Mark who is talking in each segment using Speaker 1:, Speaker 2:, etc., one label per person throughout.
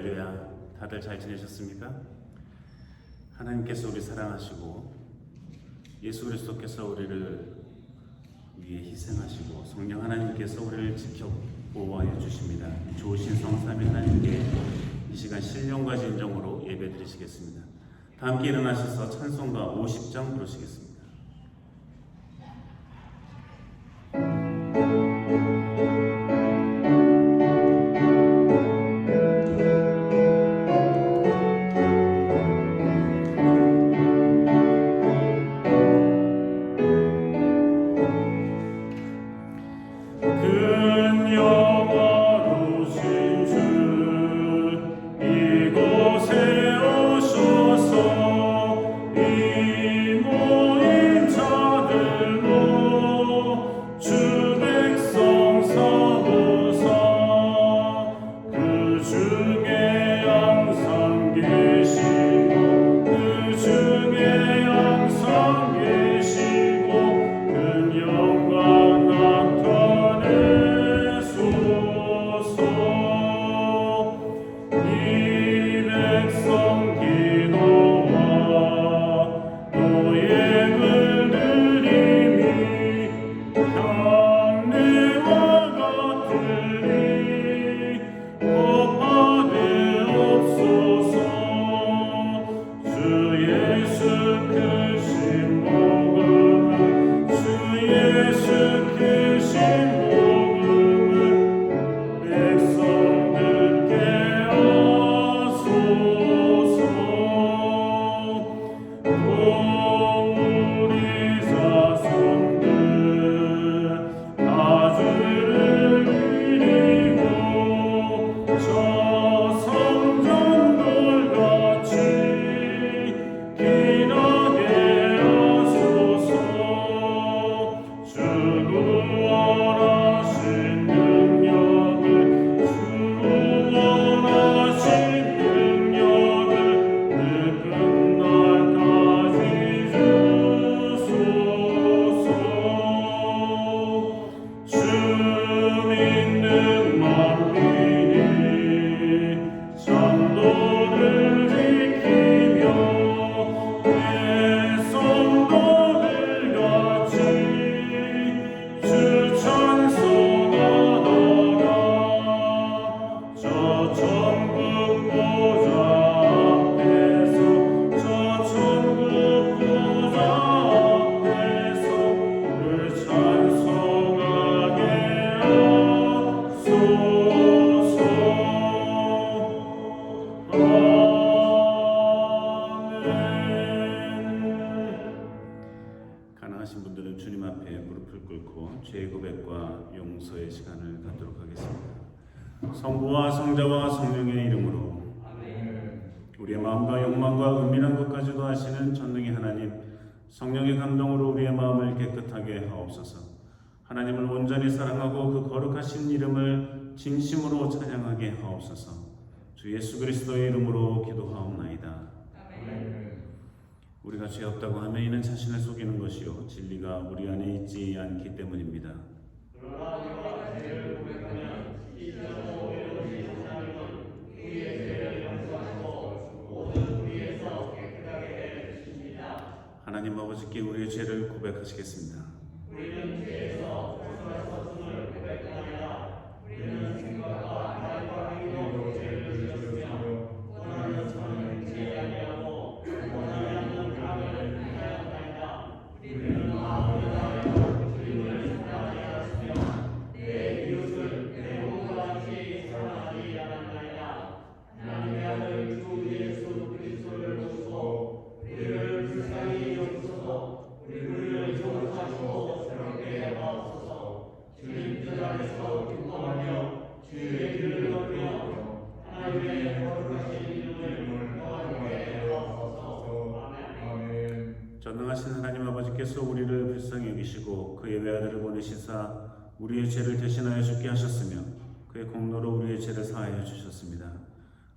Speaker 1: 할렐루야. 다들 잘 지내셨습니까? 하나님께서 우리 사랑하시고 예수 그리스도께서 우리를 위해 희생하시고 성령 하나님께서 우리를 지켜 보호하여 주십니다. 좋으신 성삼위 하나님께 이 시간 신령과 진정으로 예배드리시겠습니다. 다 함께 일어나셔서 찬송가 50장 부르시겠습니다. 가능하신 분들은 주님 앞에 무릎을 꿇고 죄 고백과 용서의 시간을 갖도록 하겠습니다. 성부와 성자와 성령의 이름으로 우리의 마음과 욕망과 은밀한 것까지도 아시는 전능의 하나님, 성령의 감동으로 우리의 마음을 깨끗하게 하옵소서. 하나님을 온전히 사랑하고 그 거룩하신 이름을 진심으로 찬양하게 하옵소서. 주 예수 그리스도의 이름으로 기도하옵나이다. 우리가 죄 없다고 하면 이는 자신을 속이는 것이요 진리가 우리 안에 있지 않기 때문입니다. 그러나 우리가 죄를 고백하면 이제로 외로우신 하나님은 우리의 죄를 용서하시고 모든 우리에서 깨끗하게 해 주십니다. 하나님 아버지께 우리의 죄를 고백하시겠습니다. 우리는 죄에서 벗어났음을 고백하나이다. 우리는 생각과 말과 행동으로 죄를 지었으며 원하는 선은 행치 아니하고 원하지 않는 악을 행하였나이다. 우리는 마음으로 주님을 사랑하지 않았으며 내 이웃을 내 몸과 같이 사랑하지 않았나이다. 하나님의 아들 주 예수 그리스도를 모시고 우리를 불쌍히 여기소서. 우리를 용서하시고 새롭게 하옵소서. 주님 뜻 안에서 기뻐하며 주의 길을 걷며 하나님의 거룩하신 이름을 영화롭게 하옵소서. 아멘. 전능하신 하나님 아버지께서 우리를 불쌍히 여기시고 그의 외아들을 보내시사 우리의 죄를 대신하여 죽게 하셨으며 그의 공로로 우리의 죄를 사하여 주셨습니다.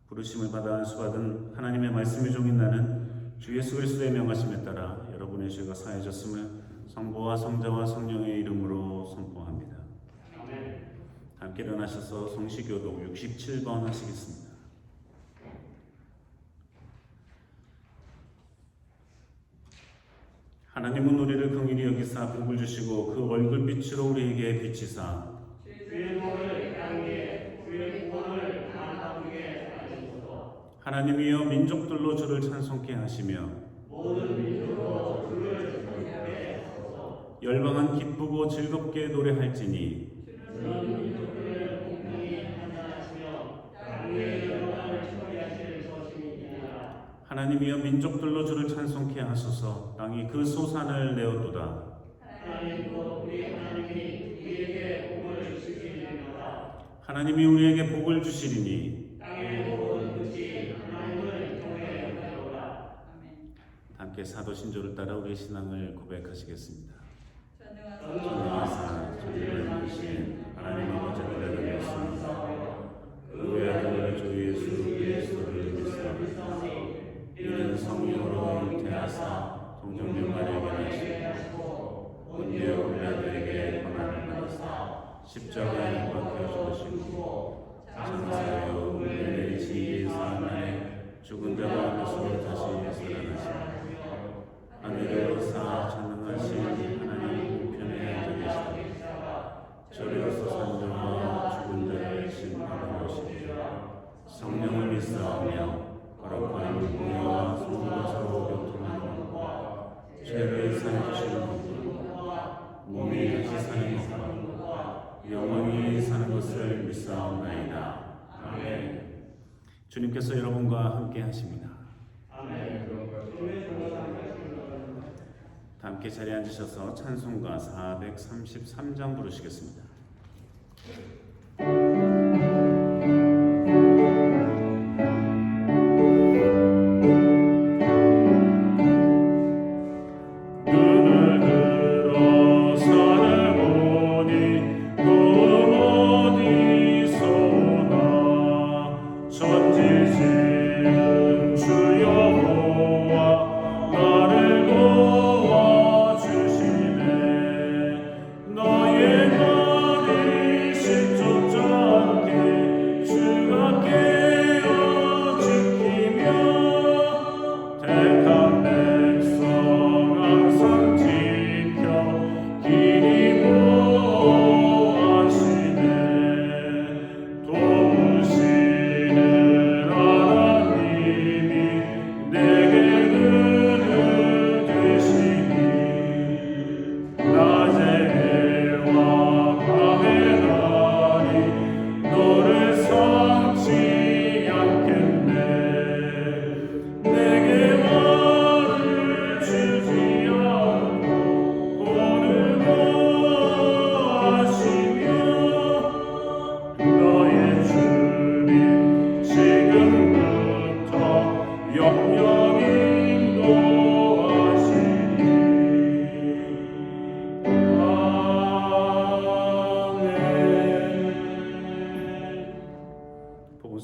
Speaker 1: 부르심을 받아 안수받은 하나님의 말씀의 종인 나는 주 예수 그리스도의 명하심에 따라 여러분의 죄가 사해졌음을 성부와 성자와 성령의 이름으로 선포합니다. 아멘. 함께 일어나셔서 성시교독 67번 하시겠습니다. 하나님은 우리를 긍휼히 여기사 복을 주시고 그 얼굴빛으로 우리에게 비치사 하나님이여 민족들로 주를 찬송케 하시며 열방은 기쁘고 즐겁게 노래할지니 하나님이여 민족들로 주를 찬송케 하소서. 땅이 그 소산을 내어도다. 하나님이 우리에게 복을 주시리니 함께 사도신조를 따라 우리의 신앙을 고백하시겠습니다. 전능하사 전능을 이루신 하나님 아버지를 믿습니다. 그 외아들 주 예수 그리스도를 믿사오니 이는 성령으로 잉태하사 동정녀마리아에게 나시고 본디오 빌라도에게 고난을 받으사 십자가에 못 박혀 죽으시고 장사하여 우리를 지혜의 사만에 죽은 자 가운데서 다시 살아나시고 하늘에 오르사 전능하신 하나님 우편에 앉아 계시다. 저리로서 산자와 죽은 자를 심판하러 오시리라. 성령을 믿사오며 거룩한 공의와 성도가 서로 교통하는 것과 죄를 사해주시는 것과 몸이 다시 사는 것과 영원히 사는 것을 믿사옵나이다. 아멘. 주님께서 여러분과 함께 하십니다. 아멘. 함께 자리에 앉으셔서 찬송가 433장 부르시겠습니다.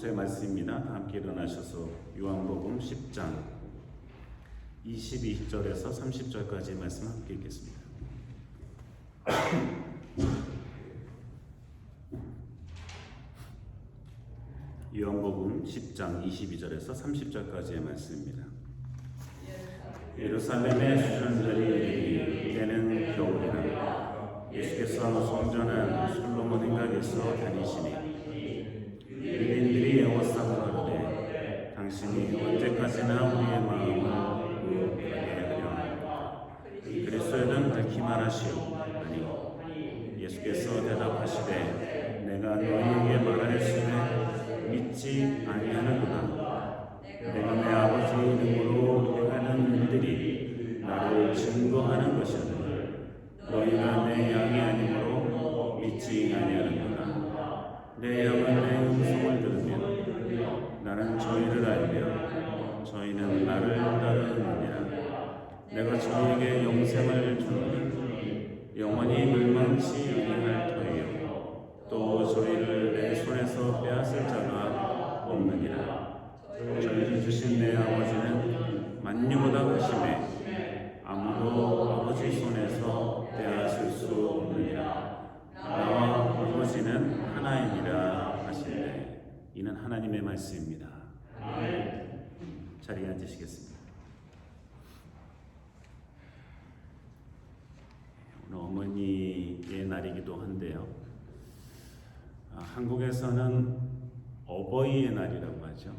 Speaker 1: 복음서의 말씀입니다. 다 함께 일어나셔서 요한복음 10장 22절에서 30절까지의 말씀 함께 읽겠습니다. 요한복음 10장 22절에서 30절까지의 말씀입니다. 예루살렘의 수전절이 이때는 겨울이라 예수께서 성전한 솔로몬 행각에서 다니시니 유대인들이 애워싸고 가로되 당신이 언제까지나 우리의 마음을 무혹하게 하려 합니까? 그리스도는 밝히 말하시오. 아니 예수께서 대답하시되 내가 너희에게 말하였으되 믿지 아니하는구나. 내가 내 아버지의 이름으로 행하는 일들이 나를 증거하는 것이오니 너희가 내 양이 아니므로 믿지 아니하는구나. 내 양은 내 음성을 들으며 나는 저희를 알며 저희는 나를 따르느니라. 내가 저희에게 영생을 주노니 영원히 멸망치 아니할 터이요 또 저희를 내 손에서 빼앗을 자가 없느니라. 저희를 주신 내 아버지는 만유보다 크심에 아무도 아버지 손에서 빼앗을 수 없느니라. 나와 아버지는 하나이니라 하시되 이는 하나님의 말씀입니다. 자리에 앉으시겠습니다. 어머니의 날이기도 한데요. 한국에서는 어버이의 날이라고 하죠.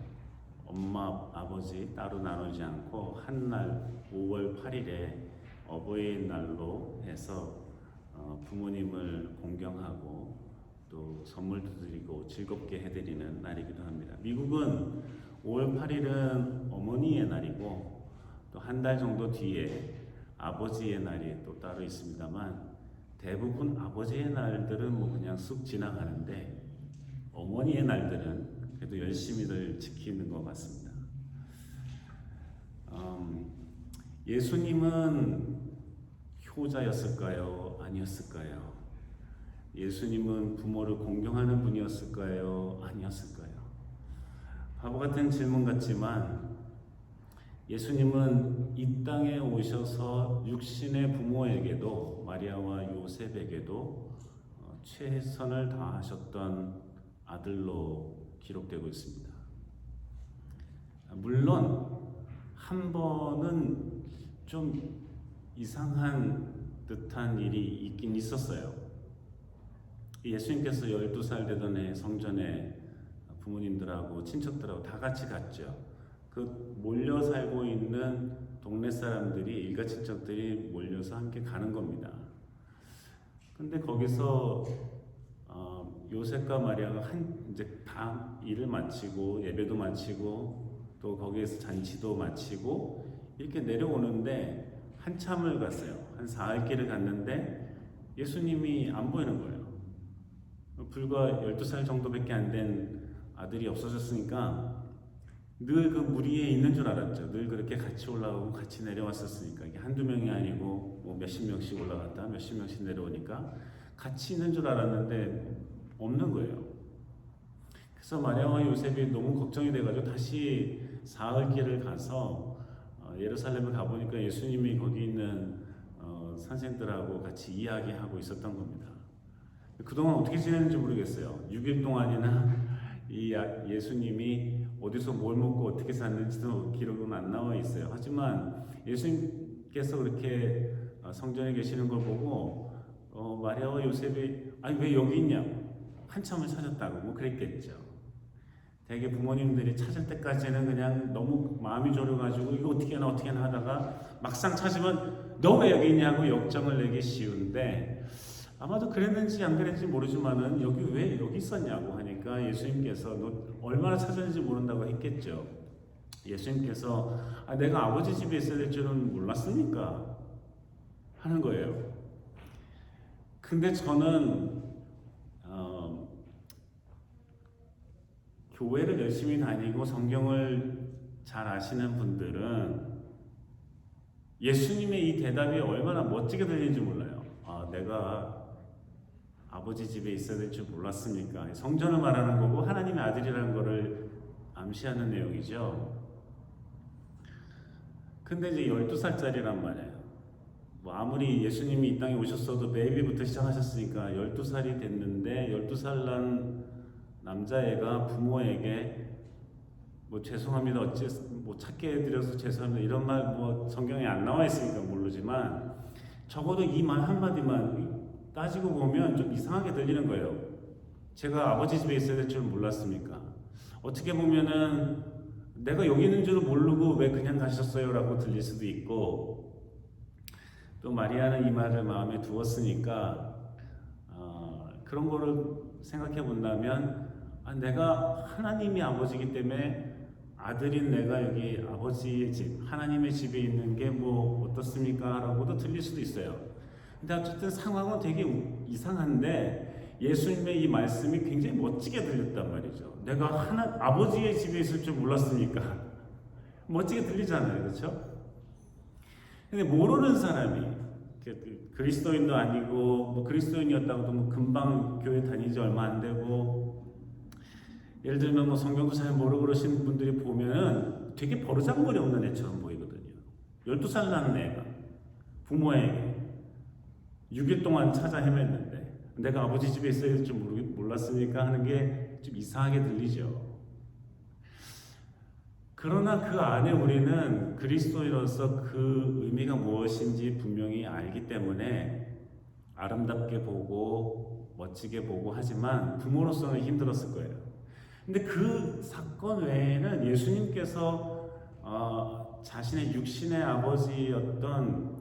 Speaker 1: 엄마, 아버지 따로 나누지 않고 한 날 5월 8일에 어버이의 날로 해서 부모님을 공경하고 또 선물도 드리고 즐겁게 해드리는 날이기도 합니다. 미국은 5월 8일은 어머니의 날이고 또 한 달 정도 뒤에 아버지의 날이 또 따로 있습니다만 대부분 아버지의 날들은 뭐 그냥 쑥 지나가는데 어머니의 날들은 그래도 열심히들 지키는 것 같습니다. 예수님은 효자였을까요? 아니었을까요? 예수님은 부모를 공경하는 분이었을까요? 아니었을까요? 바보 같은 질문 같지만 예수님은 이 땅에 오셔서 육신의 부모에게도 마리아와 요셉에게도 최선을 다하셨던 아들로 기록되고 있습니다. 물론 한 번은 좀 이상한 듯한 일이 있긴 있었어요. 예수님께서 12살 되던 해 성전에 부모님들하고 친척들하고 다 같이 갔죠. 그 몰려 살고 있는 동네 사람들이 일가 친척들이 몰려서 함께 가는 겁니다. 근데 거기서 요셉과 마리아가 이제 다 일을 마치고 예배도 마치고 또 거기에서 잔치도 마치고 이렇게 내려오는데 한참을 갔어요. 한 사흘 길을 갔는데 예수님이 안 보이는 거예요. 불과 12살 정도밖에 안 된 아들이 없어졌으니까 늘 그 무리에 있는 줄 알았죠. 늘 그렇게 같이 올라가고 같이 내려왔었으니까 이게 한두 명이 아니고 뭐 몇십 명씩 올라갔다 몇십 명씩 내려오니까 같이 있는 줄 알았는데 없는 거예요. 그래서 마리아와 요셉이 너무 걱정이 돼가지고 다시 사흘 길을 가서 예루살렘을 가보니까 예수님이 거기 있는 선생들하고 같이 이야기하고 있었던 겁니다. 그동안 어떻게 지냈는지 모르겠어요. 6일 동안이나 이 예수님이 어디서 뭘 먹고 어떻게 샀는지도 기록은 안 나와 있어요. 하지만 예수님께서 그렇게 성전에 계시는 걸 보고 마리아와 요셉이 아니 왜 여기 있냐 한참을 찾았다고 뭐 그랬겠죠. 대개 부모님들이 찾을 때까지는 그냥 너무 마음이 졸여가지고 이거 어떻게 하나 하다가 막상 찾으면 너 왜 여기 있냐고 역정을 내기 쉬운데 아마도 그랬는지 안 그랬는지 모르지만은 왜 여기 있었냐고 하니까 예수님께서 너 얼마나 찾았는지 모른다고 했겠죠. 예수님께서 내가 아버지 집에 있어야 될 줄은 몰랐습니까? 하는 거예요. 근데 저는 교회를 열심히 다니고 성경을 잘 아시는 분들은 예수님의 이 대답이 얼마나 멋지게 들리는지 몰라요. 내가 아버지 집에 있어야 될 줄 몰랐습니까? 성전을 말하는 거고 하나님의 아들이라는 거를 암시하는 내용이죠. 근데 이제 12살짜리란 말이에요. 뭐 아무리 예수님이 이 땅에 오셨어도 베이비부터 시작하셨으니까 12살이 됐는데 12살 난 남자애가 부모에게 뭐 죄송합니다 뭐 찾게 해드려서 죄송합니다 이런 말 뭐 성경에 안 나와 있으니까 모르지만 적어도 이 말 한마디만 따지고 보면 좀 이상하게 들리는 거예요. 제가 아버지 집에 있어야 될 줄 몰랐습니까? 어떻게 보면은 내가 여기 있는 줄 모르고 왜 그냥 가셨어요? 라고 들릴 수도 있고 또 마리아는 이 말을 마음에 두었으니까 그런 거를 생각해 본다면 내가 하나님이 아버지이기 때문에 아들인 내가 여기 아버지의 집, 하나님의 집에 있는 게 뭐 어떻습니까? 라고도 들릴 수도 있어요. 근데 어쨌든 상황은 되게 이상한데 예수님의 이 말씀이 굉장히 멋지게 들렸단 말이죠. 내가 아버지의 집에 있을 줄 몰랐으니까 멋지게 들리잖아요. 그렇죠? 근데 모르는 사람이 그리스도인도 아니고 뭐 그리스도인이었다고도 뭐 금방 교회 다니지 얼마 안 되고 예를 들면 뭐 성경도 잘 모르고 그러시는 분들이 보면은 되게 버르장머리 없는 애처럼 보이거든요. 12살 나는 애가 부모에게 6일 동안 찾아 헤맸는데 내가 아버지 집에 있어야 될 줄 몰랐으니까 하는 게 좀 이상하게 들리죠. 그러나 그 안에 우리는 그리스도인으로서 그 의미가 무엇인지 분명히 알기 때문에 아름답게 보고 멋지게 보고 하지만 부모로서는 힘들었을 거예요. 근데 그 사건 외에는 예수님께서 자신의 육신의 아버지였던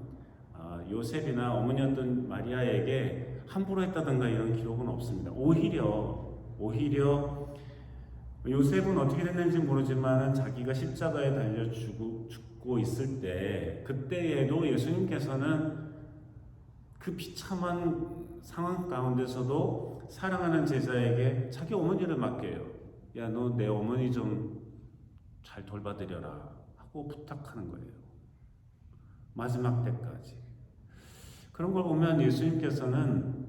Speaker 1: 요셉이나 어머니였던 마리아에게 함부로 했다든가 이런 기록은 없습니다. 오히려 요셉은 어떻게 됐는지 모르지만 자기가 십자가에 달려 죽고 있을 때 그때에도 예수님께서는 그 비참한 상황 가운데서도 사랑하는 제자에게 자기 어머니를 맡겨요. 야, 너 내 어머니 좀 잘 돌봐드려라 하고 부탁하는 거예요. 마지막 때까지. 그런 걸 보면 예수님께서는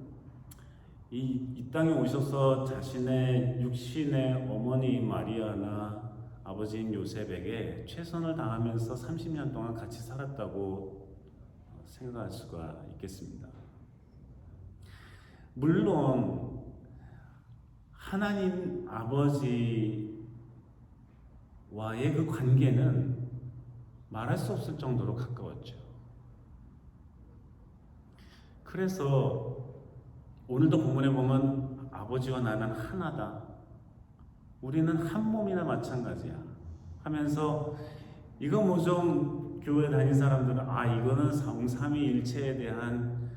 Speaker 1: 이 땅에 오셔서 자신의 육신의 어머니 마리아나 아버지인 요셉에게 최선을 다하면서 30년 동안 같이 살았다고 생각할 수가 있겠습니다. 물론 하나님 아버지와의 그 관계는 말할 수 없을 정도로 가까웠죠. 그래서 오늘도 본문에 보면 아버지와 나는 하나다. 우리는 한 몸이나 마찬가지야. 하면서 이거 뭐 좀 교회 다닌 사람들은 이거는 삼위일체에 대한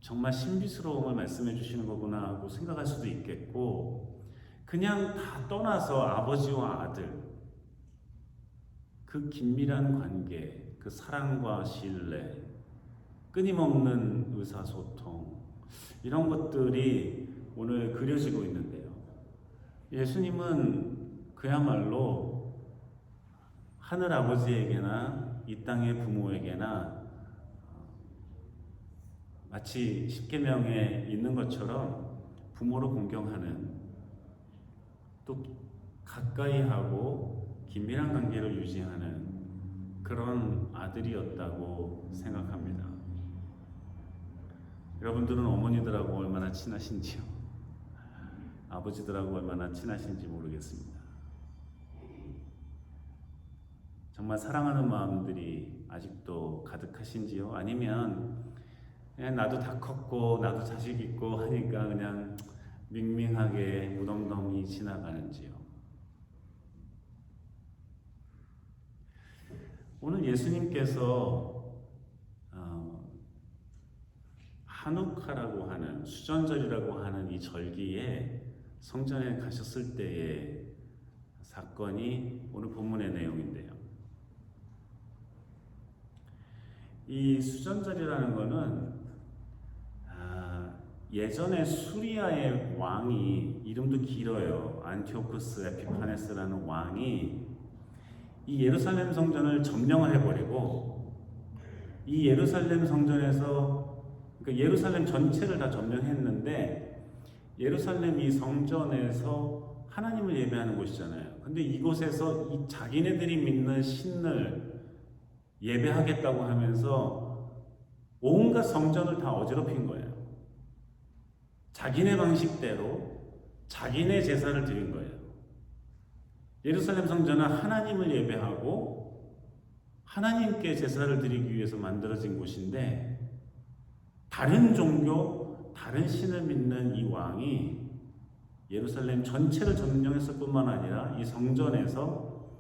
Speaker 1: 정말 신비스러움을 말씀해 주시는 거구나 하고 생각할 수도 있겠고, 그냥 다 떠나서 아버지와 아들 그 긴밀한 관계, 그 사랑과 신뢰, 끊임없는 의사소통, 이런 것들이 오늘 그려지고 있는데요. 예수님은 그야말로 하늘 아버지에게나 이 땅의 부모에게나 마치 십계명에 있는 것처럼 부모로 공경하는, 또 가까이 하고 긴밀한 관계를 유지하는 그런 아들이었다고 생각합니다. 여러분들은 어머니들하고 얼마나 친하신지요? 아버지들하고 얼마나 친하신지 모르겠습니다. 정말 사랑하는 마음들이 아직도 가득하신지요? 아니면 그냥 나도 다 컸고 나도 자식 있고 하니까 그냥 밍밍하게 무덤덤이 지나가는지요? 오늘 예수님께서 하누카라고 하는, 수전절이라고 하는 이 절기에 성전에 가셨을 때의 사건이 오늘 본문의 내용인데요. 이 수전절이라는 것은 예전에 수리아의 왕이, 이름도 길어요. 안티오쿠스 에피파네스라는 왕이 이 예루살렘 성전을 점령을 해버리고, 이 예루살렘 성전에서, 그러니까 예루살렘 전체를 다 점령했는데, 예루살렘 이 성전에서 하나님을 예배하는 곳이잖아요. 근데 이곳에서 이 자기네들이 믿는 신을 예배하겠다고 하면서 온갖 성전을 다 어지럽힌 거예요. 자기네 방식대로 자기네 제사를 드린 거예요. 예루살렘 성전은 하나님을 예배하고 하나님께 제사를 드리기 위해서 만들어진 곳인데, 다른 종교, 다른 신을 믿는 이 왕이 예루살렘 전체를 점령했을 뿐만 아니라 이 성전에서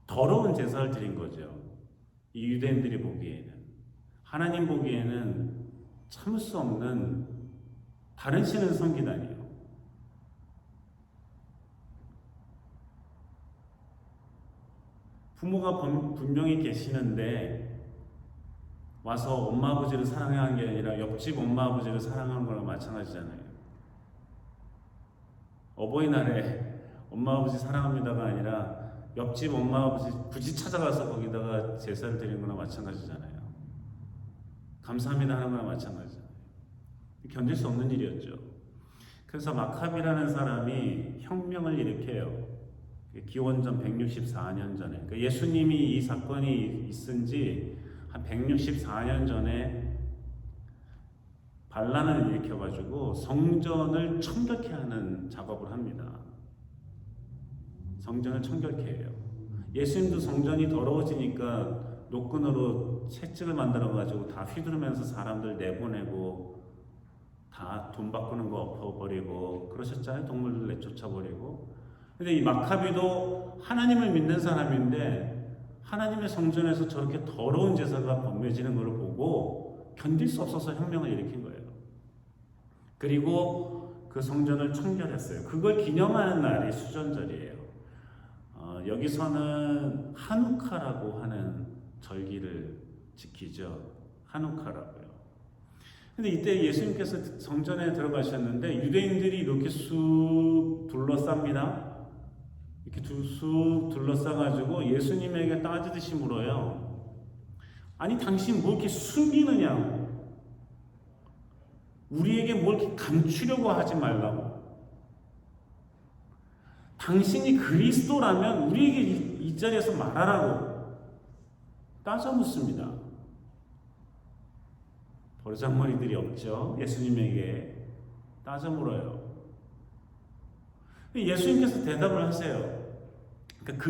Speaker 1: 더러운 제사를 드린 거죠. 이 유대인들이 보기에는, 하나님 보기에는 참을 수 없는 다른 신을 섬기다니요. 부모가 분명히 계시는데 와서 엄마 아버지를 사랑하는 게 아니라 옆집 엄마 아버지를 사랑하는 거랑 마찬가지잖아요. 어버이날에 엄마 아버지 사랑합니다가 아니라 옆집 엄마 아버지 굳이 찾아가서 거기다가 제사를 드리는 거나 마찬가지잖아요. 감사합니다 하는 거나 마찬가지잖아요. 견딜 수 없는 일이었죠. 그래서 마카비라는 사람이 혁명을 일으켜요. 기원전 164년 전에. 그러니까 예수님이 이 사건이 있은 지 한 164년 전에 반란을 일으켜가지고 성전을 청결케 하는 작업을 합니다. 성전을 청결케 해요. 예수님도 성전이 더러워지니까 노끈으로 채찍을 만들어가지고 다 휘두르면서 사람들 내보내고 다 돈 바꾸는 거 엎어버리고 그러셨잖아요. 동물들 내쫓아버리고. 근데 이 마카비도 하나님을 믿는 사람인데 하나님의 성전에서 저렇게 더러운 제사가 범해지는 것을 보고 견딜 수 없어서 혁명을 일으킨 거예요. 그리고 그 성전을 청결했어요. 그걸 기념하는 날이 수전절이에요. 여기서는 한우카라고 하는 절기를 지키죠. 한우카라고요. 근데 이때 예수님께서 성전에 들어가셨는데 유대인들이 이렇게 쑥 둘러쌉니다. 이렇게 쑥 둘러싸가지고 예수님에게 따지듯이 물어요. 아니 당신 뭐 이렇게 숨기느냐고. 우리에게 뭘 이렇게 감추려고 하지 말라고. 당신이 그리스도라면 우리에게 이 자리에서 말하라고 따져 묻습니다. 버르장머리들이 없죠. 예수님에게 따져 물어요. 예수님께서 대답을 하세요. 그러니까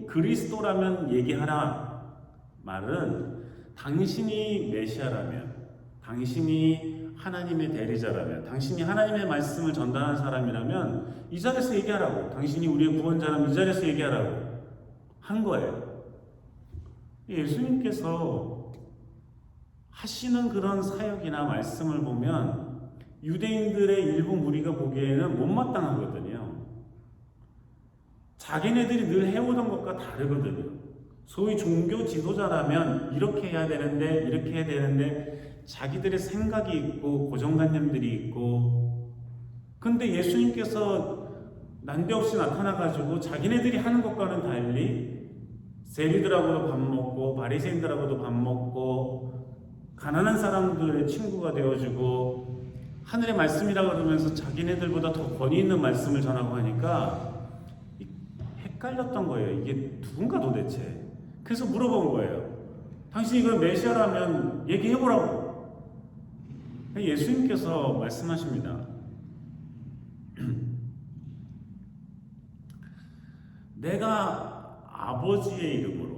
Speaker 1: 그리스도라면 얘기하라 말은 당신이 메시아라면, 당신이 하나님의 대리자라면, 당신이 하나님의 말씀을 전달하는 사람이라면 이 자리에서 얘기하라고, 당신이 우리의 구원자라면 이 자리에서 얘기하라고 한 거예요. 예수님께서 하시는 그런 사역이나 말씀을 보면 유대인들의 일부 무리가 보기에는 못마땅하거든요. 자기네들이 늘 해오던 것과 다르거든요. 소위 종교 지도자라면 이렇게 해야 되는데 이렇게 해야 되는데 자기들의 생각이 있고 고정관념들이 있고, 근데 예수님께서 난데없이 나타나가지고 자기네들이 하는 것과는 달리 세리들하고도 밥 먹고 바리새인들하고도 밥 먹고 가난한 사람들의 친구가 되어주고 하늘의 말씀이라고 그러면서 자기네들보다 더 권위 있는 말씀을 전하고 하니까 헷갈렸던 거예요. 이게 누군가 도대체. 그래서 물어본 거예요. 당신이 그 메시아라면 얘기해보라고. 예수님께서 말씀하십니다. 내가 아버지의 이름으로,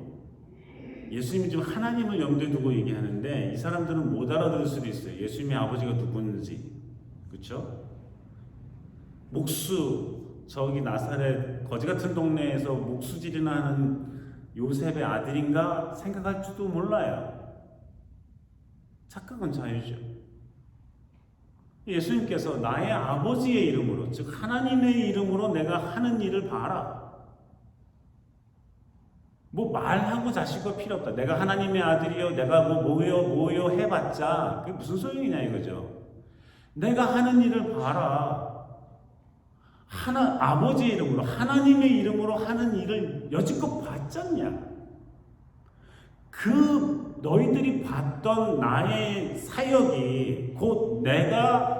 Speaker 1: 예수님이 지금 하나님을 염두에 두고 얘기하는데 이 사람들은 못 알아들을 수도 있어요. 예수님의 아버지가 누군지. 그렇죠? 목수, 저기 나사렛 거지 같은 동네에서 목수질이나 하는 요셉의 아들인가 생각할지도 몰라요. 착각은 자유죠. 예수님께서 나의 아버지의 이름으로, 즉 하나님의 이름으로 내가 하는 일을 봐라. 뭐 말하고 자식과 필요 없다. 내가 하나님의 아들이요, 내가 뭐요 해봤자 그게 무슨 소용이냐 이거죠. 내가 하는 일을 봐라. 아버지의 이름으로, 하나님의 이름으로 하는 일을 여지껏 봤잖냐. 그 너희들이 봤던 나의 사역이 곧 내가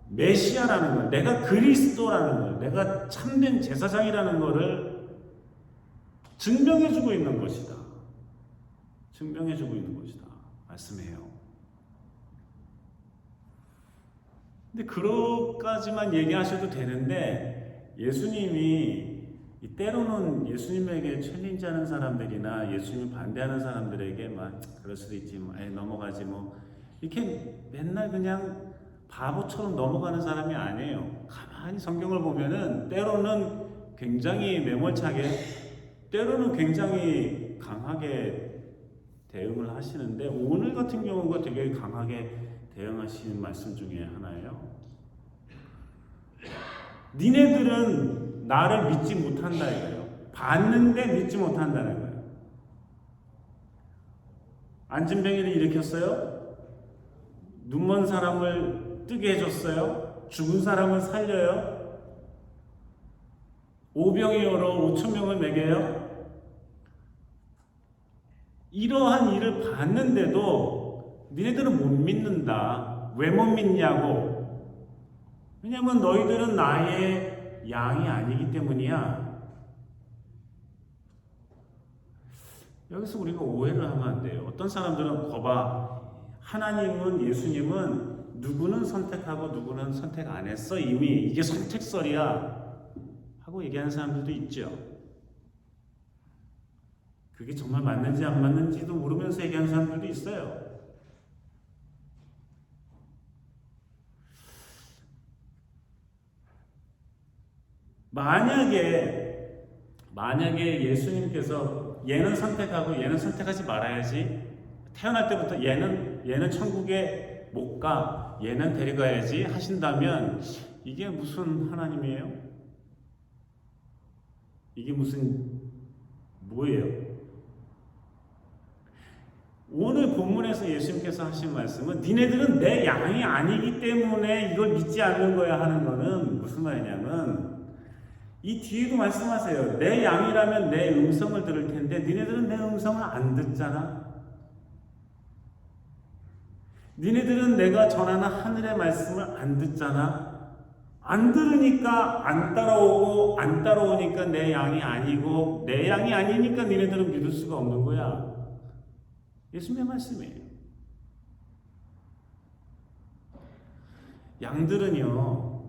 Speaker 1: 메시아라는 걸, 내가 그리스도라는 걸, 내가 참된 제사장이라는 것을 증명해주고 있는 것이다. 증명해주고 있는 것이다. 말씀해요. 근데 그것까지만 얘기하셔도 되는데 예수님이 때로는 예수님에게 챌린지하는 사람들이나 예수님 반대하는 사람들에게 막 그럴 수도 있지 뭐 넘어가지 뭐 이렇게 맨날 그냥 바보처럼 넘어가는 사람이 아니에요. 가만히 성경을 보면은 때로는 굉장히 매몰차게, 때로는 굉장히 강하게 대응을 하시는데 오늘 같은 경우가 되게 강하게 대응하시는 말씀 중에 하나예요. 니네들은 나를 믿지 못한다 이거예요. 봤는데 믿지 못한다는 거예요. 안진뱅이를 일으켰어요. 눈먼 사람을 뜨게 해줬어요. 죽은 사람을 살려요. 오병이어로 5,000명을 먹여요. 이러한 일을 봤는데도 니네들은 못 믿는다. 왜 못 믿냐고. 왜냐면 너희들은 나의 양이 아니기 때문이야. 여기서 우리가 오해를 하면 안 돼요. 어떤 사람들은 거봐, 하나님은, 예수님은 누구는 선택하고 누구는 선택 안 했어. 이미 이게 선택설이야 하고 얘기하는 사람들도 있죠. 그게 정말 맞는지 안 맞는지도 모르면서 얘기하는 사람들도 있어요. 만약에 예수님께서 얘는 선택하고 얘는 선택하지 말아야지, 태어날 때부터 얘는 천국에 못 가, 얘는 데려가야지 하신다면 이게 무슨 하나님이에요? 이게 무슨 뭐예요? 오늘 본문에서 예수님께서 하신 말씀은 니네들은 내 양이 아니기 때문에 이걸 믿지 않는 거야 하는 거는 무슨 말이냐면, 이 뒤에도 말씀하세요. 내 양이라면 내 음성을 들을 텐데 니네들은 내 음성을 안 듣잖아. 니네들은 내가 전하는 하늘의 말씀을 안 듣잖아. 안 들으니까 안 따라오고, 안 따라오니까 내 양이 아니고, 내 양이 아니니까 니네들은 믿을 수가 없는 거야. 예수님의 말씀이에요. 양들은요,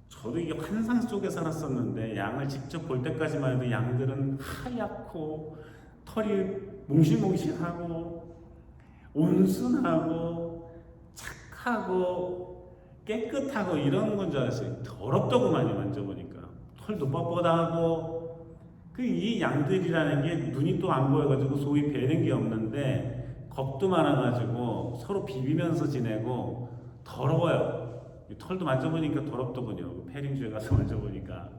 Speaker 1: 저도 이게 환상 속에 살았었는데 양을 직접 볼 때까지만 해도 양들은 하얗고 털이 몽실몽실하고 온순하고 착하고 깨끗하고 이런 건 줄 알았어요. 더럽더구만요. 만져보니까 털도 뻣뻣하고. 이 양들이라는 게 눈이 또 안 보여가지고 소위 배는 게 없는데 겁도 많아가지고 서로 비비면서 지내고 더러워요. 털도 만져보니까 더럽더군요. 페링주에 가서 만져보니까.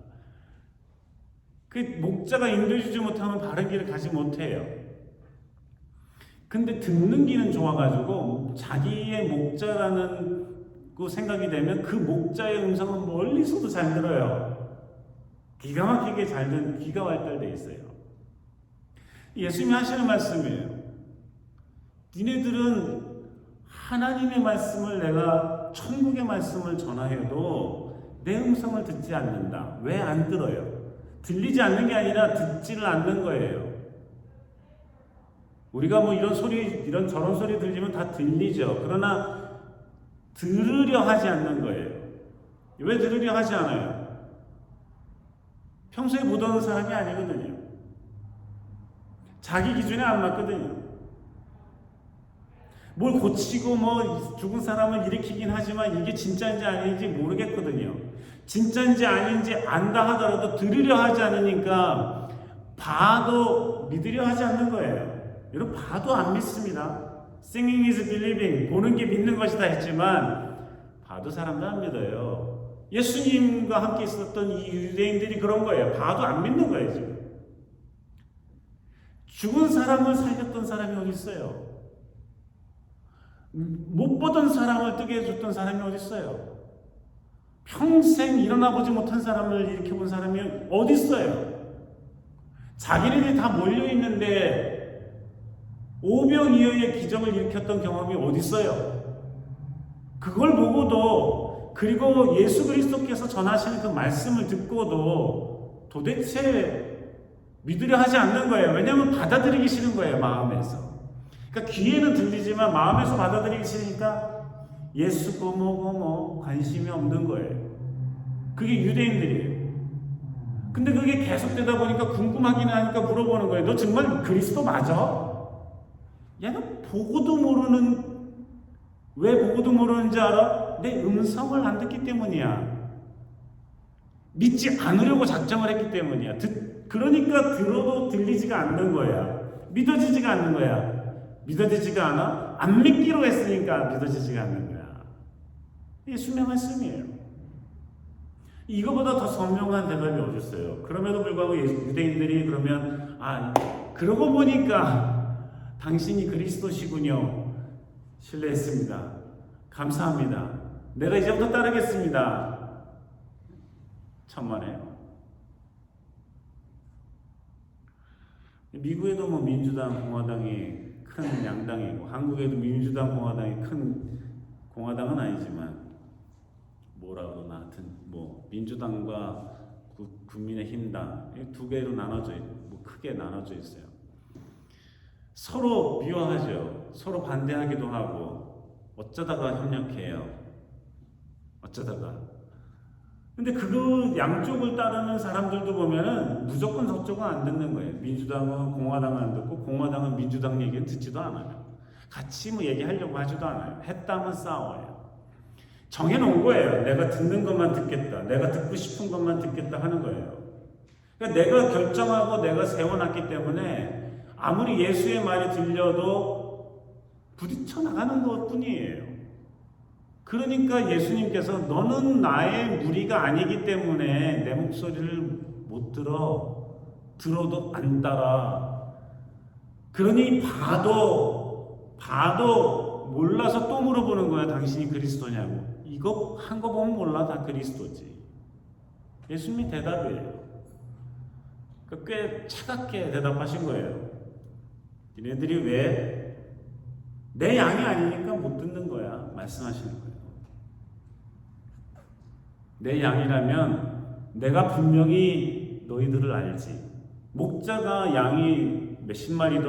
Speaker 1: 목자가 인도해주지 못하면 바른 길을 가지 못해요. 근데 듣는 귀는 좋아가지고 자기의 목자라는 생각이 되면 그 목자의 음성은 멀리서도 잘 들어요. 기가 막히게 귀가 발달되어 있어요. 예수님이 하시는 말씀이에요. 니네들은 하나님의 말씀을, 내가 천국의 말씀을 전하여도 내 음성을 듣지 않는다. 왜 안 들어요? 들리지 않는 게 아니라 듣지를 않는 거예요. 우리가 뭐 이런 저런 소리 들리면 다 들리죠. 그러나 들으려 하지 않는 거예요. 왜 들으려 하지 않아요? 평소에 못 오는 사람이 아니거든요. 자기 기준에 안 맞거든요. 뭘 고치고 뭐 죽은 사람을 일으키긴 하지만 이게 진짜인지 아닌지 모르겠거든요. 진짜인지 아닌지 안다 하더라도 들으려 하지 않으니까 봐도 믿으려 하지 않는 거예요. 여러분, 봐도 안 믿습니다. Seeing is believing, 보는 게 믿는 것이다 했지만 봐도 사람도 안 믿어요. 예수님과 함께 있었던 이 유대인들이 그런 거예요. 봐도 안 믿는 거예요. 지금 죽은 사람을 살렸던 사람이 어디 있어요? 못 보던 사람을 뜨게 해줬던 사람이 어디 있어요? 평생 일어나보지 못한 사람을 일으켜본 사람이 어디 있어요? 자기네들이 다 몰려있는데 오병이어의 기적을 일으켰던 경험이 어디 있어요? 그걸 보고도, 그리고 예수 그리스도께서 전하시는 그 말씀을 듣고도 도대체 믿으려 하지 않는 거예요. 왜냐하면 받아들이기 싫은 거예요. 마음에서. 그러니까 귀에는 들리지만 마음에서 받아들이기 싫으니까 예수고 뭐고 관심이 없는 거예요. 그게 유대인들이에요. 근데 그게 계속되다 보니까 궁금하긴 하니까 물어보는 거예요. 너 정말 그리스도 맞아? 얘는 보고도 모르는, 왜 보고도 모르는지 알아? 내 음성을 안 듣기 때문이야. 믿지 않으려고 작정을 했기 때문이야. 그러니까 들어도 들리지가 않는 거야. 믿어지지가 않는 거야. 믿어지지가 않아? 안 믿기로 했으니까 믿어지지가 않는 거야. 예수님의 말씀이에요. 이거보다 더 선명한 대답이 어디 있어요? 그럼에도 불구하고 유대인들이 그러면, 그러고 보니까 당신이 그리스도시군요. 신뢰했습니다. 감사합니다. 내가 이제부터 따르겠습니다. 천만에요. 미국에도 뭐 민주당, 공화당이 큰 양당이고, 한국에도 민주당, 공화당이 큰, 공화당은 아니지만 뭐라 그러나 하여튼 뭐 민주당과 국민의힘당 두 개로 나눠져 있고, 뭐 크게 나눠져 있어요. 서로 미워하죠. 서로 반대하기도 하고 어쩌다가 협력해요. 어쩌다가. 근데 그 양쪽을 따르는 사람들도 보면은 무조건 저쪽은 안 듣는 거예요. 민주당은 공화당은 안 듣고, 공화당은 민주당 얘기는 듣지도 않아요. 같이 뭐 얘기하려고 하지도 않아요. 했다면 싸워요. 정해놓은 거예요. 내가 듣는 것만 듣겠다. 내가 듣고 싶은 것만 듣겠다 하는 거예요. 그러니까 내가 결정하고 내가 세워놨기 때문에 아무리 예수의 말이 들려도 부딪혀 나가는 것 뿐이에요. 그러니까 예수님께서 너는 나의 무리가 아니기 때문에 내 목소리를 못 들어도 안 따라. 그러니 봐도 몰라서 또 물어보는 거야. 당신이 그리스도냐고. 이거 한 거 보면 몰라. 다 그리스도지. 예수님이 대답이에요. 꽤 차갑게 대답하신 거예요. 니네들이 왜 내 양이 아니니까 못 듣는 거야. 말씀하시는 거예요. 내 양이라면 내가 분명히 너희들을 알지. 목자가 양이 몇십 마리든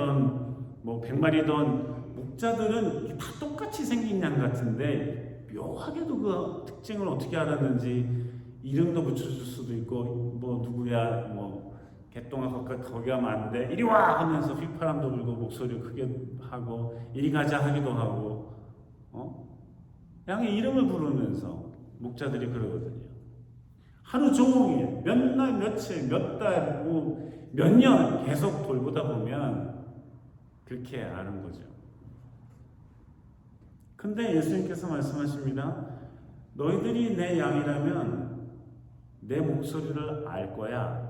Speaker 1: 뭐 100마리든 목자들은 다 똑같이 생긴 양 같은데 묘하게도 그 특징을 어떻게 알았는지 이름도 붙여줄 수도 있고 뭐 누구야 뭐 개똥아 거기 가면 안 돼 이리 와 하면서 휘파람도 불고 목소리 크게 하고 이리 가자 하기도 하고 양의 이름을 부르면서 목자들이 그러거든요. 하루 종일 몇 날 며칠 몇 달 뭐 몇 년 계속 돌보다 보면 그렇게 아는 거죠. 근데 예수님께서 말씀하십니다. 너희들이 내 양이라면 내 목소리를 알 거야.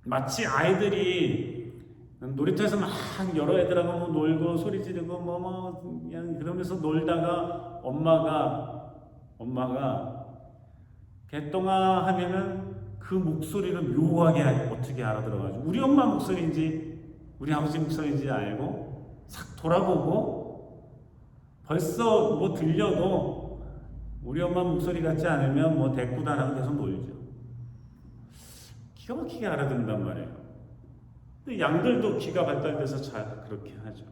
Speaker 1: 마치 아이들이 놀이터에서 막 여러 애들하고 뭐 놀고 소리 지르고 그냥 그러면서 놀다가 엄마가 개똥아 하면은 그 목소리를 묘하게 어떻게 알아들어가지고 우리 엄마 목소리인지 우리 아버지 목소리인지 알고 싹 돌아보고 벌써 뭐 들려도 우리 엄마 목소리 같지 않으면 뭐 대꾸도 안 하고 계속 놀죠. 기가 막히게 알아듣는단 말이에요. 근데 양들도 귀가 발달돼서 잘 그렇게 하죠.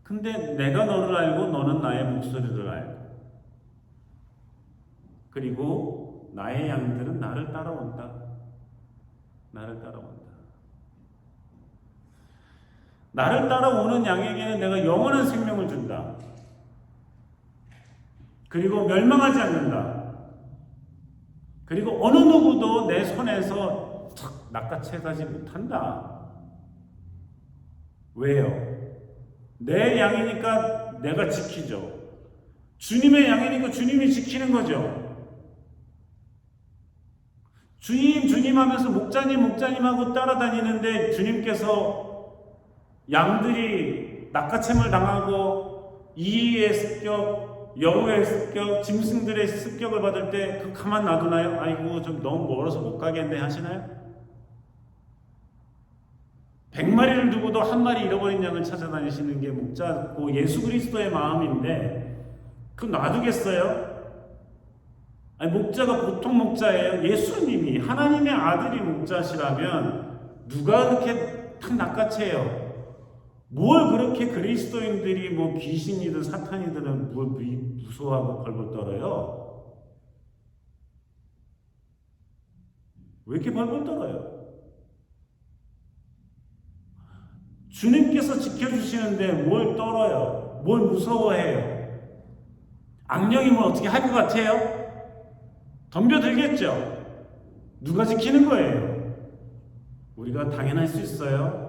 Speaker 1: 근데 내가 너를 알고 너는 나의 목소리를 알고 그리고 나의 양들은 나를 따라온다. 나를 따라오는 양에게는 내가 영원한 생명을 준다. 그리고 멸망하지 않는다. 그리고 어느 누구도 내 손에서 낚아채가지 못한다. 왜요? 내 양이니까 내가 지키죠. 주님의 양이니까 주님이 지키는 거죠. 주님 하면서 목자님 하고 따라다니는데 주님께서 양들이 낚아챔을 당하고 이의 습격, 여우의 습격, 짐승들의 습격을 받을 때 그 가만 놔두나요? 아이고 좀 너무 멀어서 못 가겠네 하시나요? 100마리를 두고도 한 마리 잃어버린 양을 찾아다니시는 게 목자고 예수 그리스도의 마음인데 그거 놔두겠어요? 아니, 목자가 보통 목자예요. 예수님이 하나님의 아들이 목자시라면 누가 그렇게 탁 낚아채요? 뭘 그렇게 그리스도인들이 뭐 귀신이든 사탄이든 뭘 무서워하고 벌벌 떨어요? 왜 이렇게 벌벌 떨어요? 주님께서 지켜주시는데 뭘 떨어요? 뭘 무서워해요? 악령이면 어떻게 할 것 같아요? 덤벼들겠죠? 누가 지키는 거예요? 우리가 당연할 수 있어요?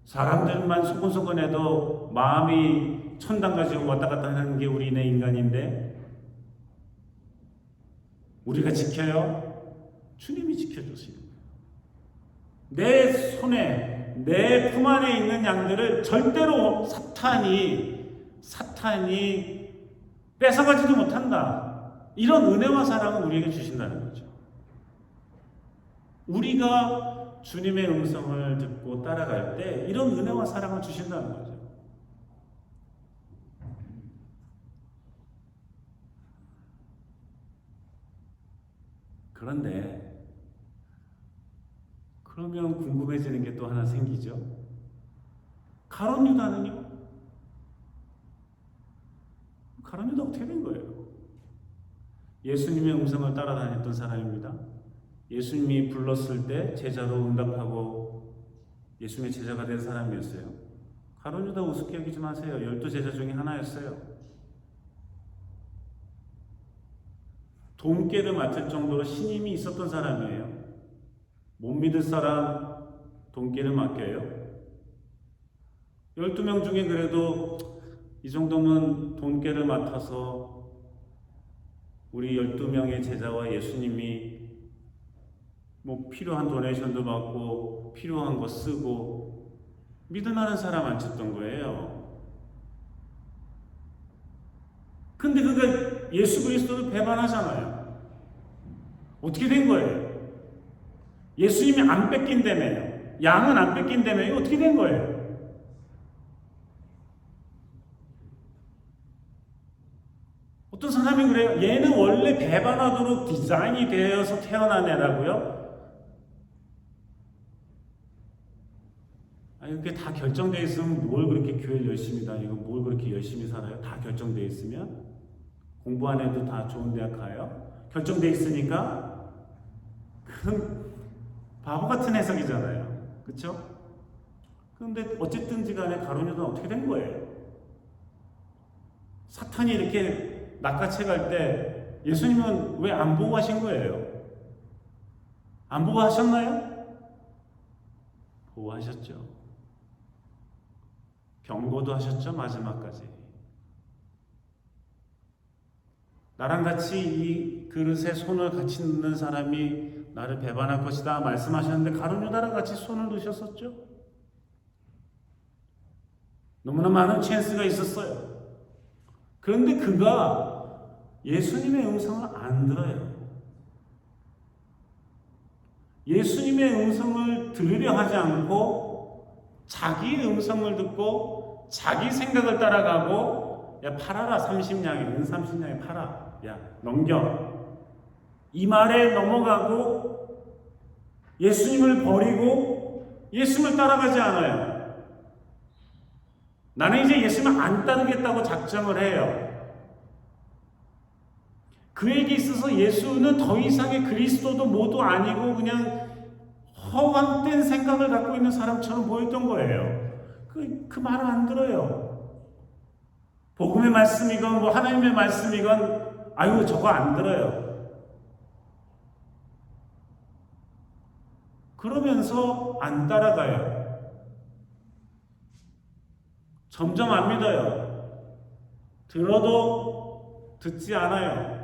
Speaker 1: 사람들만 소곤소곤해도 마음이 천당 가지고 왔다 갔다 하는 게 우리네 인간인데 우리가 지켜요? 주님이 지켜주세요. 내 손에 내 품 안에 있는 양들을 절대로 사탄이 뺏어가지도 못한다. 이런 은혜와 사랑을 우리에게 주신다는 거죠. 우리가 주님의 음성을 듣고 따라갈 때 이런 은혜와 사랑을 주신다는 거죠. 그런데 그러면 궁금해지는 게 또 하나 생기죠. 가룟 유다는요? 가룟 유다 어떻게 된 거예요? 예수님의 음성을 따라다녔던 사람입니다. 예수님이 불렀을 때 제자로 응답하고 예수님의 제자가 된 사람이었어요. 가룟 유다 우습게 여기지 마세요. 12 제자 중에 하나였어요. 돈깨를 맡을 정도로 신임이 있었던 사람이에요. 못 믿을 사람 돈깨를 맡겨요? 12명 중에 그래도 이 정도면 돈깨를 맡아서 우리 12명의 제자와 예수님이 뭐 필요한 도네이션도 받고 필요한 거 쓰고 믿을 만한 사람 안 찾던 거예요. 근데 그가 예수 그리스도를 배반하잖아요. 어떻게 된 거예요? 예수님이 안 뺏긴다며요. 양은 안 뺏긴다며요. 어떻게 된 거예요? 어떤 사람이 그래요. 얘는 원래 배반하도록 디자인이 되어서 태어난 애라고요? 아니, 그게 다 결정되어 있으면 뭘 그렇게 교회를 열심히 다니고 뭘 그렇게 열심히 살아요? 다 결정되어 있으면? 공부 안 해도 다 좋은 대학 가요? 결정되어 있으니까? 그건 바보 같은 해석이잖아요. 그쵸? 그런데 어쨌든지 간에 가룟유다는 어떻게 된 거예요? 사탄이 이렇게 낚아채 갈 때 예수님은 왜 안 보고 하신 거예요? 안 보고 하셨나요? 보고 하셨죠. 경고도 하셨죠. 마지막까지. 나랑 같이 이 그릇에 손을 같이 넣는 사람이 나를 배반할 것이다 말씀하셨는데 가룟유다랑 같이 손을 넣으셨었죠. 너무나 많은 찬스가 있었어요. 그런데 그가 예수님의 음성을 안 들어요. 예수님의 음성을 들으려 하지 않고 자기 음성을 듣고 자기 생각을 따라가고 야 팔아라 30냥에 은 30냥에 팔아 야 넘겨 이 말에 넘어가고 예수님을 버리고 예수님을 따라가지 않아요. 나는 이제 예수님을 안 따르겠다고 작정을 해요. 그에게 있어서 예수는 더 이상의 그리스도도 모두 아니고 그냥 허황된 생각을 갖고 있는 사람처럼 보였던 거예요. 그 말을 안 들어요. 복음의 말씀이건 뭐 하나님의 말씀이건 아유 저거 안 들어요. 그러면서 안 따라가요. 점점 안 믿어요. 들어도 듣지 않아요.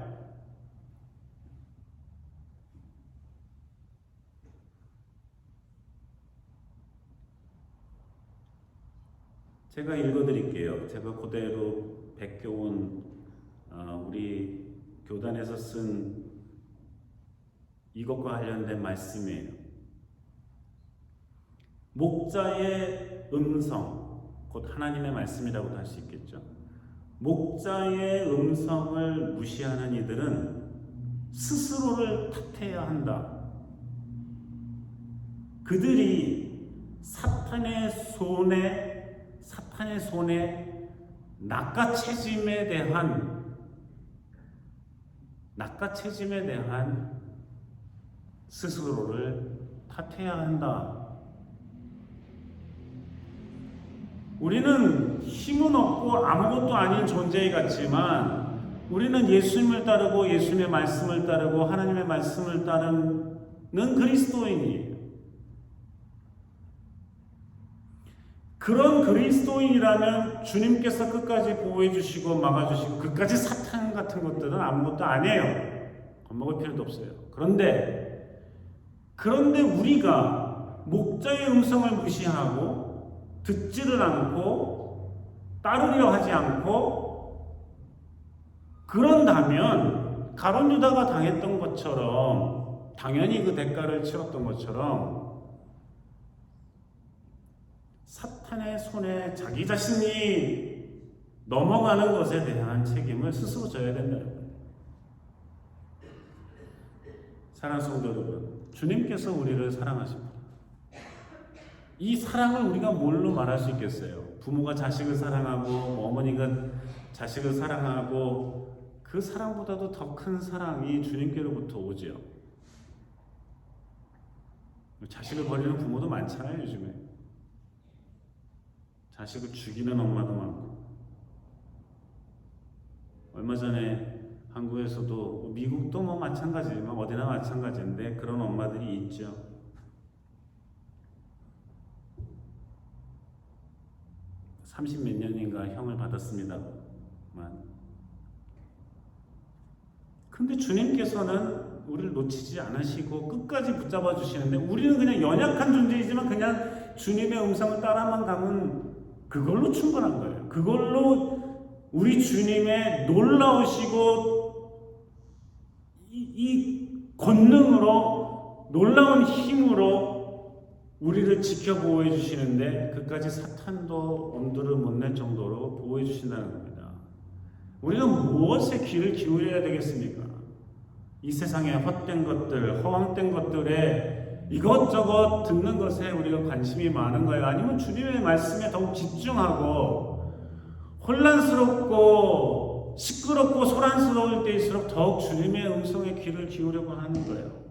Speaker 1: 제가 읽어드릴게요. 제가 그대로 베껴온 우리 교단에서 쓴 이것과 관련된 말씀이에요. 목자의 음성, 곧 하나님의 말씀이라고도 할 수 있겠죠. 목자의 음성을 무시하는 이들은 스스로를 탓해야 한다. 그들이 사탄의 손에 낚아채짐에 대한 스스로를 탓해야 한다. 우리는 힘은 없고 아무것도 아닌 존재 같지만 우리는 예수님을 따르고 예수님의 말씀을 따르고 하나님의 말씀을 따르는 그리스도인이에요. 그런 그리스도인이라면 주님께서 끝까지 보호해 주시고 막아주시고 끝까지 사탄 같은 것들은 아무것도 아니에요. 겁먹을 필요도 없어요. 그런데 우리가 목자의 음성을 무시하고 듣지를 않고 따르려 하지 않고 그런다면 가룟유다가 당했던 것처럼 당연히 그 대가를 치렀던 것처럼 사탄의 손에 자기 자신이 넘어가는 것에 대한 책임을 스스로 져야 된다는 거예요. 사랑하는 성도 여러분, 주님께서 우리를 사랑하십니다. 이 사랑을 우리가 뭘로 말할 수 있겠어요? 부모가 자식을 사랑하고 어머니가 자식을 사랑하고 그 사랑보다도 더 큰 사랑이 주님께로부터 오지요. 자식을 버리는 부모도 많잖아요, 요즘에. 자식을 죽이는 엄마도 많고. 얼마 전에 한국에서도 미국도 뭐 마찬가지지만 어디나 마찬가지인데 그런 엄마들이 있죠. 30 몇 년인가 형을 받았습니다만, 근데 주님께서는 우리를 놓치지 않으시고 끝까지 붙잡아 주시는데 우리는 그냥 연약한 존재이지만 그냥 주님의 음성을 따라만 가면 그걸로 충분한 거예요. 그걸로 우리 주님의 놀라우시고 이 권능으로, 놀라운 힘으로 우리를 지켜 보호해 주시는데 그까지 사탄도 엄두를 못 낼 정도로 보호해 주신다는 겁니다. 우리가 무엇에 귀를 기울여야 되겠습니까? 이 세상의 헛된 것들, 허황된 것들에 이것저것 듣는 것에 우리가 관심이 많은 거예요? 아니면 주님의 말씀에 더욱 집중하고 혼란스럽고 시끄럽고 소란스러울 때일수록 더욱 주님의 음성에 귀를 기울이려고 하는 거예요.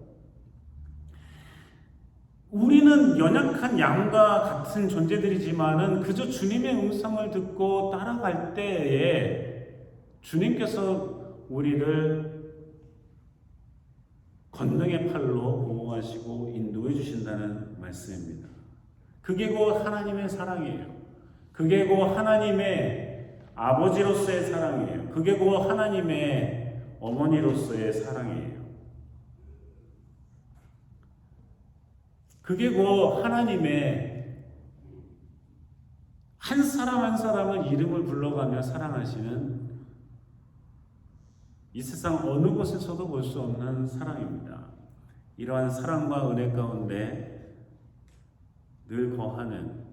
Speaker 1: 우리는 연약한 양과 같은 존재들이지만은 그저 주님의 음성을 듣고 따라갈 때에 주님께서 우리를 권능의 팔로 보호하시고 인도해 주신다는 말씀입니다. 그게 곧 하나님의 사랑이에요. 그게 곧 하나님의 아버지로서의 사랑이에요. 그게 곧 하나님의 어머니로서의 사랑이에요. 그게 곧 하나님의 한 사람 한 사람을 이름을 불러가며 사랑하시는 이 세상 어느 곳에서도 볼 수 없는 사랑입니다. 이러한 사랑과 은혜 가운데 늘 거하는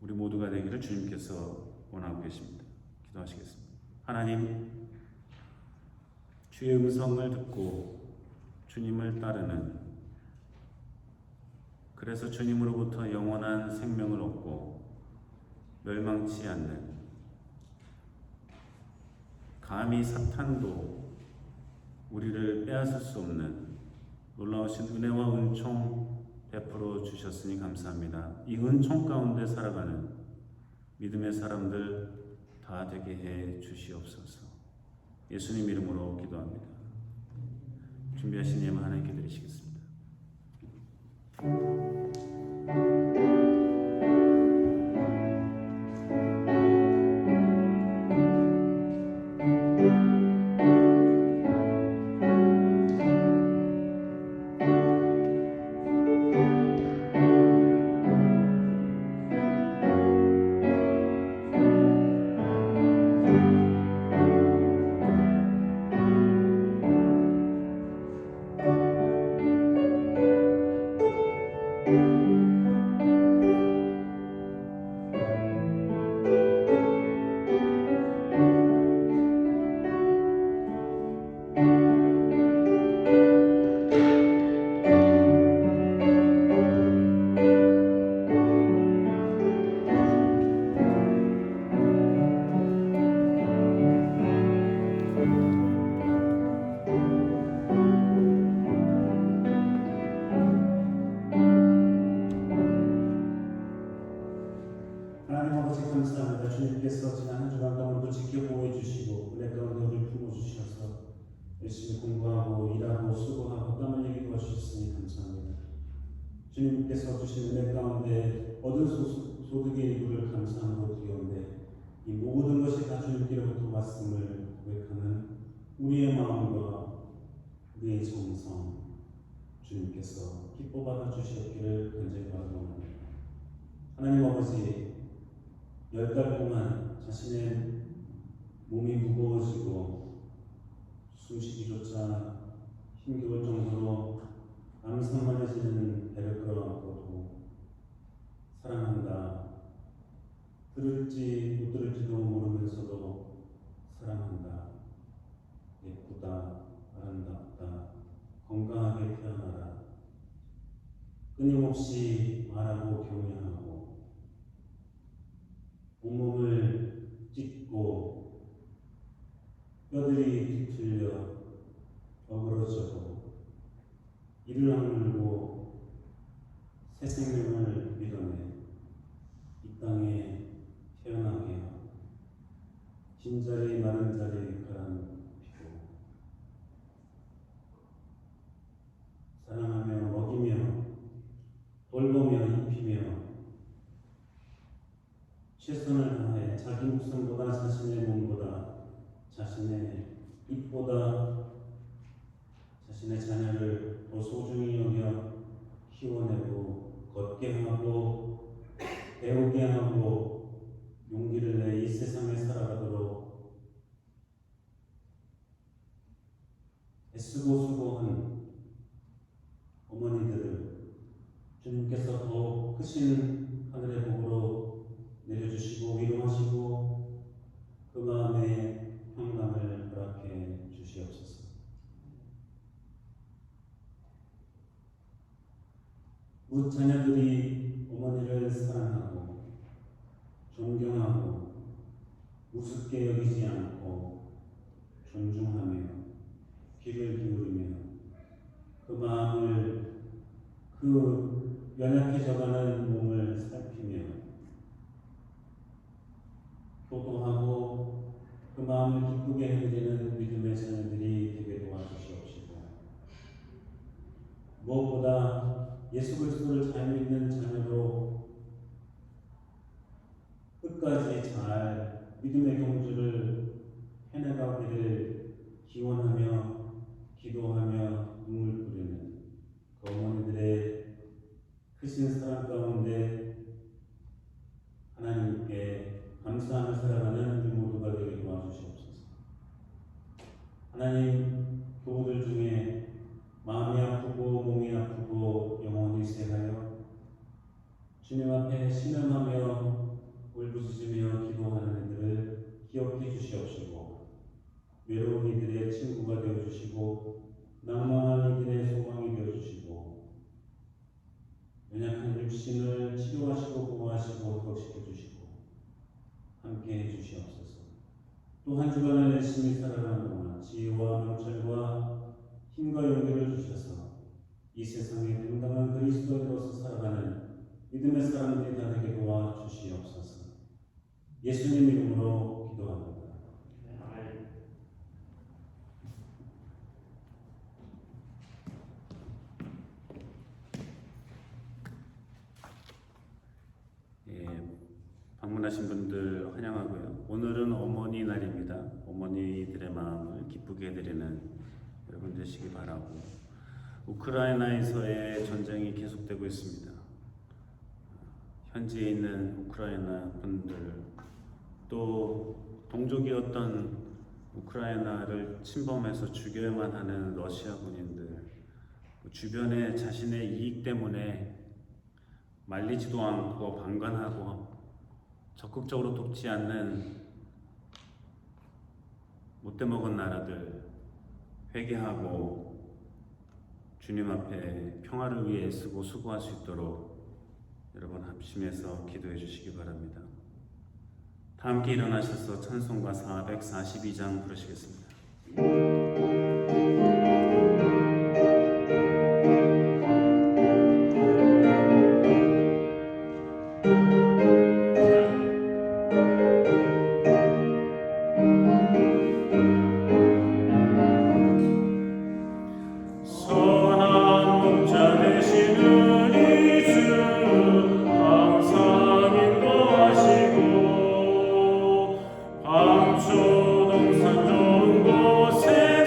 Speaker 1: 우리 모두가 되기를 주님께서 원하고 계십니다. 기도하시겠습니다. 하나님, 주의 음성을 듣고 주님을 따르는, 그래서 주님으로부터 영원한 생명을 얻고 멸망치 않는, 감히 사탄도 우리를 빼앗을 수 없는 놀라우신 은혜와 은총 베풀어 주셨으니 감사합니다. 이 은총 가운데 살아가는 믿음의 사람들 다 되게 해 주시옵소서. 예수님 이름으로 기도합니다. 준비하신 예물 하나님께 드리시겠습니다. 하나님 아버지 감사합니다. 주님께서 지난 한 주간 동안도 지켜보호 주시고 은혜 가운데 우리를 품어주셔서 열심히 공부하고 일하고 수고하고 땀 흘리게 도와주셨으니 감사합니다. 주님께서 주신 은혜 가운데 얻은 소득의 일부를 감사하고 드리오는데 이 모든 것이 다 주님께로부터 왔음을 고백하는 우리의 마음과 우리의 정성 주님께서 기뻐 받아 주시옵기를 간절히 바라옵니다. 하나님 아버지, 10달 동안 자신의 몸이 무거워지고 숨쉬기조차 힘겨울 정도로 암산만해지는 배를 끌어안고도 사랑한다, 들을지 못 들을지도 모르면서도 사랑한다, 예쁘다, 아름답다, 건강하게 태어나라, 끊임없이 말하고 격려하고 온몸을 찢고 뼈들이 뒤틀려 어그러져도 이를 악물고 새 생명을 밀어내 이 땅에 태어나게 하고 빈자리 마른 자리 가라앉히고 자기 목숨보다 자신의 몸보다 자신의 입보다 자신의 자녀를 더 소중히 여겨 키워내고 걷게 하고 배우게 하고 용기를 내 이 세상에 살아가도록 애쓰고 수고한 어머니들을 주님께서 더 크신 하늘의 복으로 내려주시고 위로하시고 그 마음에 평강을 허락해 주시옵소서. 무 자녀들이 어머니를 사랑하고 존경하고 우습게 여기지 않고 존중하며 귀를 기울이며 그 마음을 그 연약해져가는 몸을 살피며 효도하고 그 마음을 기쁘게 해드리는 믿음의 자녀들이 되게 도와주시옵시고 무엇보다 예수 그리스도를 잘 믿는 자녀로 끝까지 잘 믿음의 경주를 해나가기를 기원하며 기도하며 눈물 뿌리는 그 어머니들의 크신 사랑 가운데 하나님께 감사하며 살아가는 우리 모두가 되게 도와주시옵소서. 하나님, 교우들 중에 마음이 아프고 몸이 아프고 영혼이 쇠하여 주님 앞에 신음하며 울부짖으며 기도하는 이들을 기억해 주시옵시고 외로운 이들의 친구가 되어주시고 낭망한 이들의 소망이 되어주시고 연약한 육신을 치료하시고 보호하시고 덕시켜 주시고 함께 해주시옵소서. 또 한 주간을 열심히 살아가는 동안 지혜와 명철과 힘과 용기를 주셔서 이 세상에 당당한 그리스도인으로서 살아가는 믿음의 사람들이 다 되게 도와주시옵소서. 예수님 이름으로 기도합니다. 방문하신 분들 환영하고요. 오늘은 어머니 날입니다. 어머니들의 마음을 기쁘게 해드리는 여러분 되시기 바라고, 우크라이나에서의 전쟁이 계속되고 있습니다. 현지에 있는 우크라이나 분들, 또 동족이었던 우크라이나를 침범해서 죽여야만 하는 러시아 군인들, 주변에 자신의 이익 때문에 말리지도 않고 방관하고 적극적으로 돕지 않는 못돼먹은 나라들 회개하고 주님 앞에 평화를 위해 애쓰고 수고할 수 있도록 여러분 합심해서 기도해 주시기 바랍니다. 다 함께 일어나셔서 찬송가 442장 부르시겠습니다.
Speaker 2: 방초동 산 좋은 곳에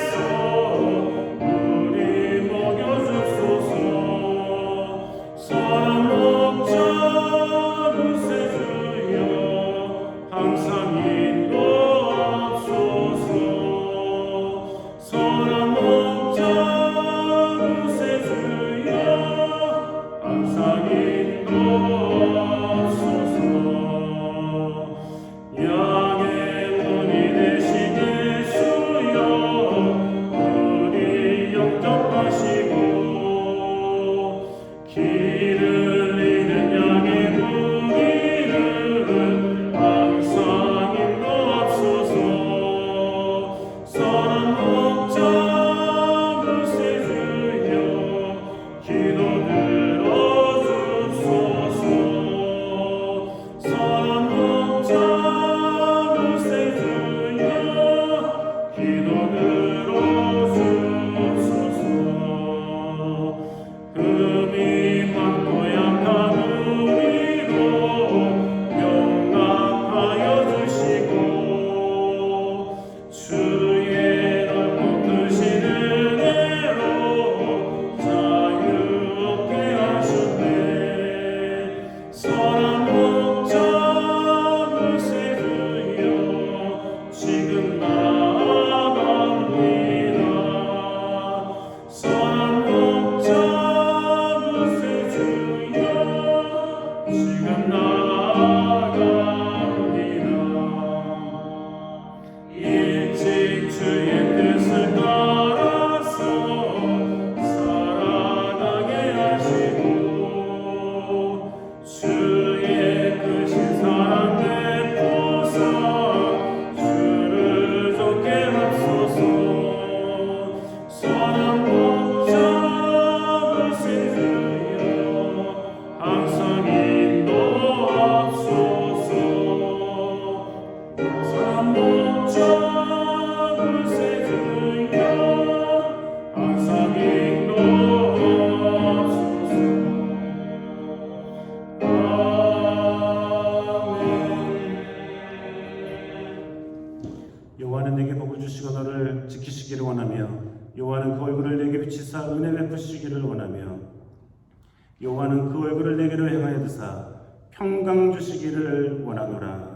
Speaker 1: 하며 여호와는 그 얼굴을 내게로 향하여 드사 평강 주시기를 원하노라.